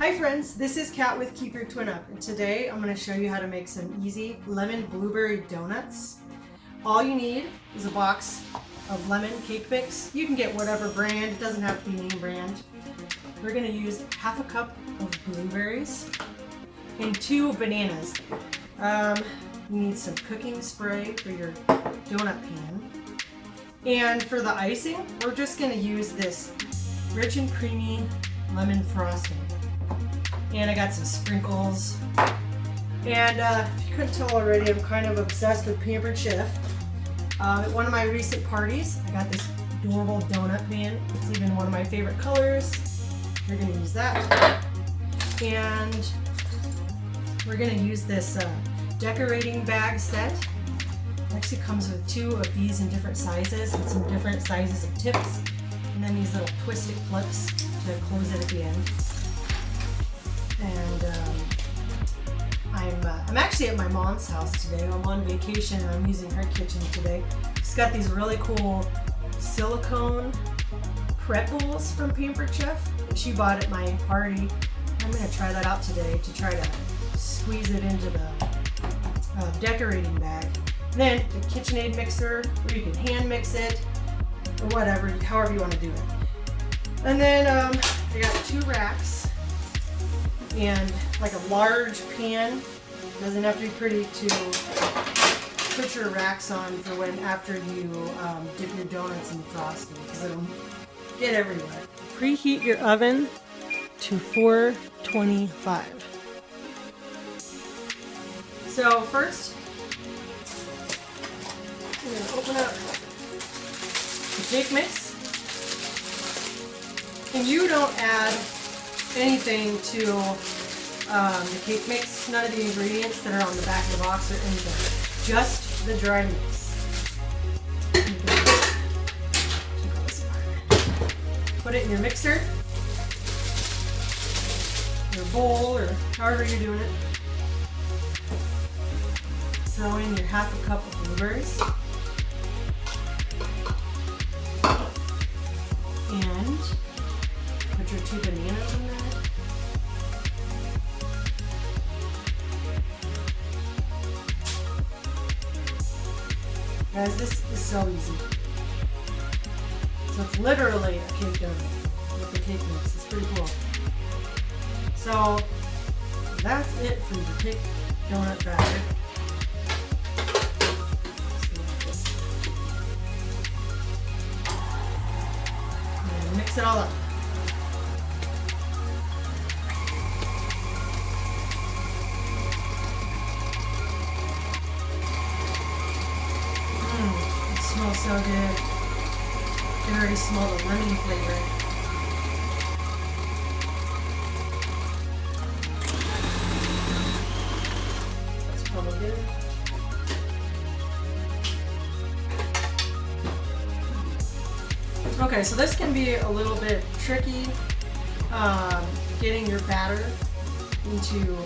Hi friends, this is Kat with Keep Your Twin Up, and today I'm going to show you how to make some easy lemon blueberry donuts. All you need is a box of lemon cake mix. You can get whatever brand, it doesn't have to be name brand. We're going to use half a cup of blueberries and 2 bananas. You need some cooking spray for your donut pan. And for the icing, we're just going to use this rich and creamy lemon frosting. And I got some sprinkles. And if you couldn't tell already, I'm kind of obsessed with Pampered Chef. At one of my recent parties, I got this adorable donut pan. It's even one of my favorite colors. We're going to use that. And we're going to use this decorating bag set. It actually comes with 2 of these in different sizes and some different sizes of tips. And then these little twisted clips to close it at the end. And I'm actually at my mom's house today. I'm on vacation and I'm using her kitchen today. She's got these really cool silicone prep bowls from Pampered Chef that she bought at my party. I'm going to try that out today to try to squeeze it into the decorating bag. And then the KitchenAid mixer where you can hand mix it or whatever, however you want to do it. And then I got 2 racks and like a large pan. Doesn't have to be pretty to put your racks on for when after you dip your donuts in the frosting because it'll get everywhere. Preheat your oven to 425. So first, I'm going to open up the cake mix. And you don't add anything to the cake mix, none of the ingredients that are on the back of the box or anything, just the dry mix. Put it in your mixer, your bowl, or however you're doing it. Throw in your half a cup of blueberries. And put your 2 bananas in there. Guys, this is so easy. So it's literally a cake donut with the cake mix. It's pretty cool. So that's it for the cake donut batter. And mix it all up. It smells so good. You can already smell the lemon flavor. That's probably good. Okay, so this can be a little bit tricky, getting your batter into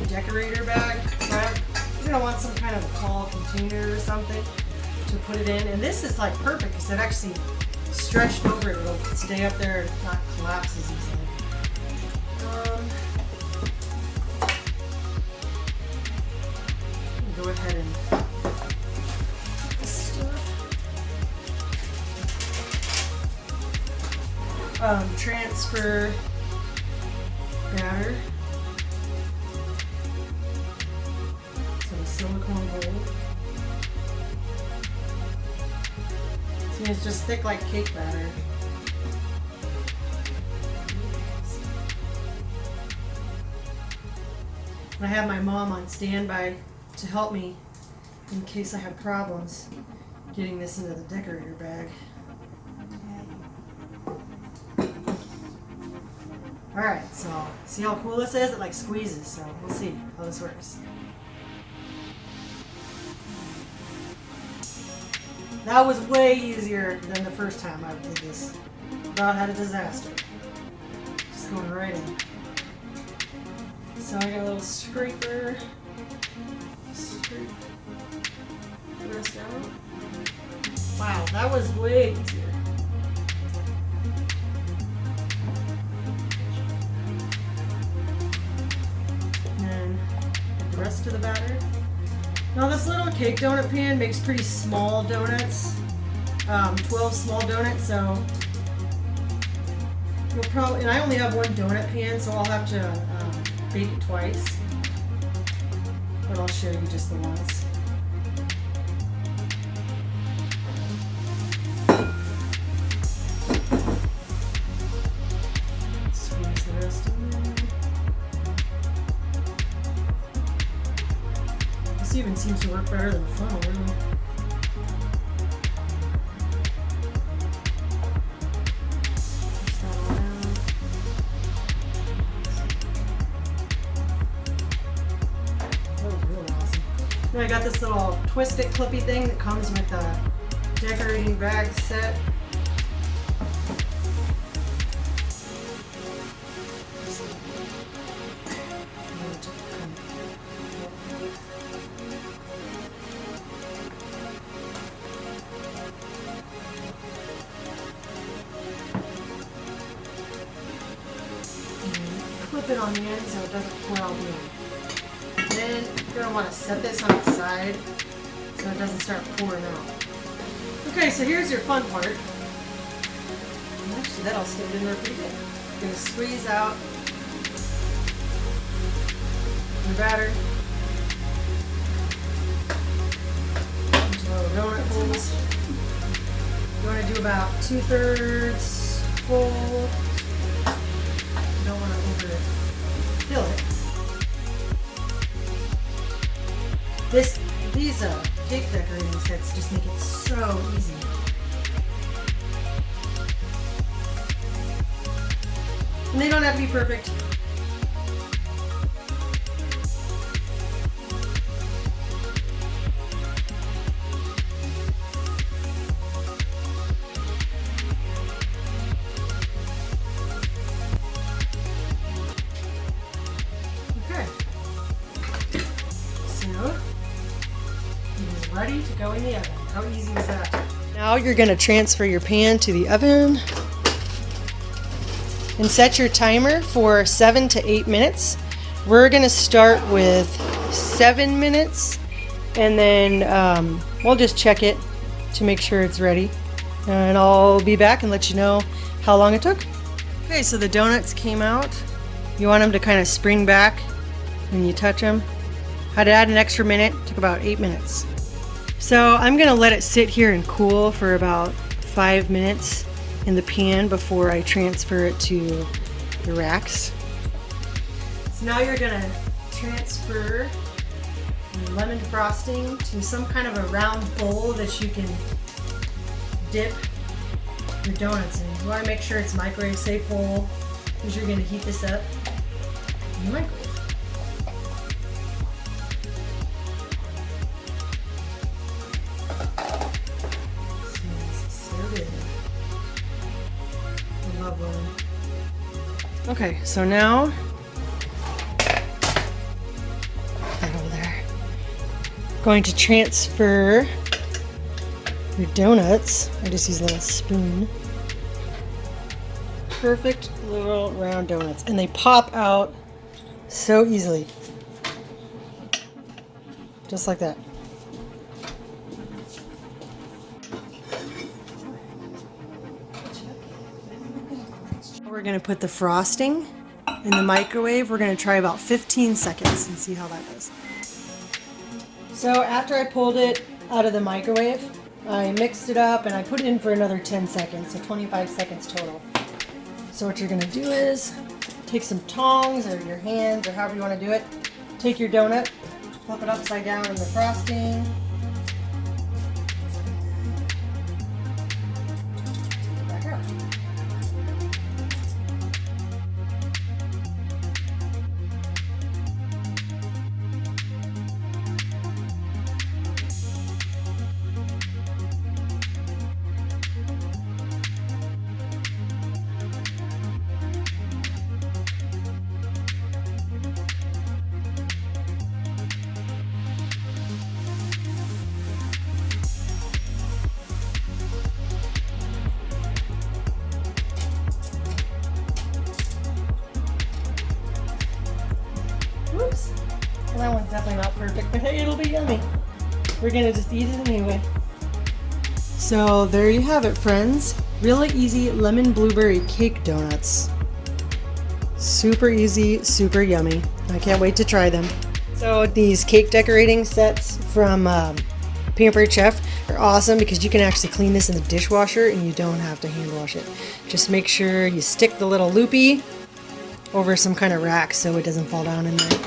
a decorator bag. Right? You're going to want some kind of a tall container or something to put it in. And this is like perfect because it actually stretched over it. It'll stay up there and not collapse as easily. Go ahead and put this stuff. Transfer batter to the silicone bowl. See, it's just thick like cake batter. I have my mom on standby to help me in case I have problems getting this into the decorator bag. Alright, so see how cool this is? It like squeezes, so we'll see how this works. That was way easier than the first time I did this. About had a disaster. Just going right in. So I got a little scraper. Scrape the rest out. Wow, that was way easier. rest of the batter. Now this little cake donut pan makes pretty small donuts, 12 small donuts, so you'll probably, and I only have one donut pan, so I'll have to bake it twice, but I'll show you just the once. Squeeze the rest in there. This even seems to work better than a funnel, really. And I got this little twist it clippy thing that comes with the decorating bag set. Clip it on the end so it doesn't pour out the end. Then you're going to want to set this on its side so it doesn't start pouring out. Okay, so here's your fun part. Actually, that'll stick in there pretty good. You're going to squeeze out your batter into little donut holes. You want to do about 2/3 full. You don't want to overfill it. These cake decorating sets just make it so easy. And they don't have to be perfect. Okay. So ready to go in the oven. How easy is that? Now you're going to transfer your pan to the oven and set your timer for 7 to 8 minutes. We're going to start with 7 minutes and then we'll just check it to make sure it's ready. And I'll be back and let you know how long it took. Okay, so the donuts came out. You want them to kind of spring back when you touch them. Had to add an extra minute, took about 8 minutes. So I'm going to let it sit here and cool for about 5 minutes in the pan before I transfer it to the racks. So now you're going to transfer the lemon frosting to some kind of a round bowl that you can dip your donuts in. You want to make sure it's microwave safe bowl because you're going to heat this up in the microwave. Okay, so now, that over there. Going to transfer your donuts. I just use a little spoon. Perfect little round donuts, and they pop out so easily, just like that. We're going to put the frosting in the microwave. We're going to try about 15 seconds and see how that goes. So after I pulled it out of the microwave, I mixed it up and I put it in for another 10 seconds, so 25 seconds total. So what you're going to do is take some tongs or your hands or however you want to do it. Take your donut, flip it upside down in the frosting. Take it back out. yummy. We're gonna just eat it anyway. So there you have it, friends. Really easy lemon blueberry cake donuts. Super easy, super yummy. I can't wait to try them. So these cake decorating sets from Pampered Chef are awesome because you can actually clean this in the dishwasher and you don't have to hand wash it. Just make sure you stick the little loopy over some kind of rack so it doesn't fall down in there.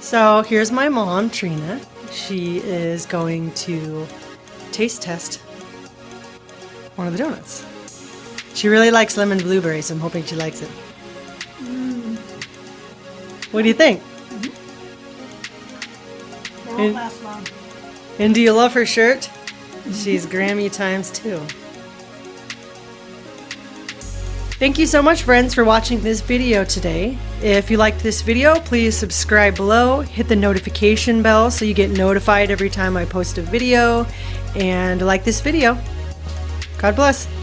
So here's my mom, Trina. She is going to taste test one of the donuts. She really likes lemon blueberry, so I'm hoping she likes it. What do you think? Won't last long. And do you love her shirt? She's Grammy times 2. Thank you so much, friends, for watching this video today. If you liked this video, please subscribe below, hit the notification bell so you get notified every time I post a video, and like this video. God bless.